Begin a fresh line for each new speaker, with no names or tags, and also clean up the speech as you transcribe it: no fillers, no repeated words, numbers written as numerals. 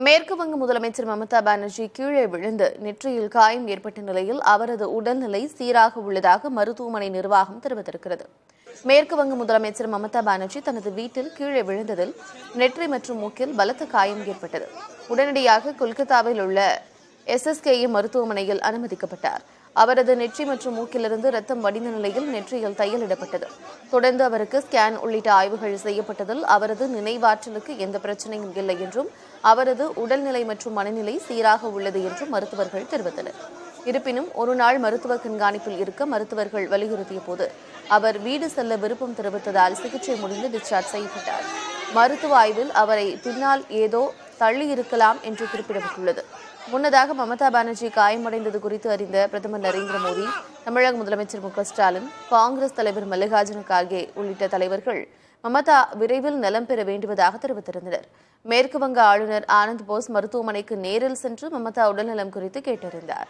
மேற்கு வங்க முதலமைச்சர் மமதா பானர்ஜி கீழே விழுந்து நெற்றியில் காயம் ஏற்பட்ட நிலையில் அவரது உடல்நிலை சீராக உள்ளதாக மருத்துவமனை நிர்வாகம் தெரிவித்திருக்கிறது. மேற்கு வங்க முதலமைச்சர் மமதா பானர்ஜி தனது வீட்டில் கீழே விழுந்ததில் நெற்றி மற்றும் மூக்கில் பலத்த காயம் ஏற்பட்டது. உடனடியாக கொல்கத்தாவில் உள்ள SSKM மருத்துவமனையில் அனுமதிக்கப்பட்டார். அவரது நெற்றி மற்றும் மூக்கிலிருந்து ரத்தம் வடிந்த நிலையில் நெற்றியில் தையலிடப்பட்டது. தொடர்ந்து அவருக்கு ஸ்கேன் உள்ளிட்ட ஆய்வுகள் செய்யப்பட்டதில் அவரது நினைவாற்றலுக்கு எந்த பிரச்சனையும் இல்லை என்றும் அவரது உடல்நிலை மற்றும் மனநிலை சீராக உள்ளது என்றும் மருத்துவர்கள் தெரிவித்தனர். இருப்பினும் ஒருநாள் மருத்துவ கண்காணிப்பில் இருக்க மருத்துவர்கள் வலியுறுத்திய போது அவர் வீடு செல்ல விருப்பம் தெரிவித்ததால் சிகிச்சை முடிந்து டிஸ்சார்ஜ் செய்யப்பட்டார். மருத்துவ ஆய்வில் அவரை பின்னால் ஏதோ தள்ளி இருக்கலாம் என்று குறிப்பிடப்பட்டுள்ளது. முன்னதாக மமதா பானர்ஜி காயமடைந்தது குறித்து அறிந்த பிரதமர் நரேந்திர மோடி, தமிழக முதலமைச்சர் மு.க.ஸ்டாலின், காங்கிரஸ் தலைவர் மல்லிகார்ஜுன கார்கே உள்ளிட்ட தலைவர்கள் மமதா விரைவில் நலம் பெற வேண்டுவதாக தெரிவித்திருந்தனர். மேற்கு வங்க ஆளுநர் ஆனந்த் போஸ் மருத்துவமனைக்கு நேரில் சென்று மமதா உடல்நலம் குறித்து கேட்டறிந்தார்.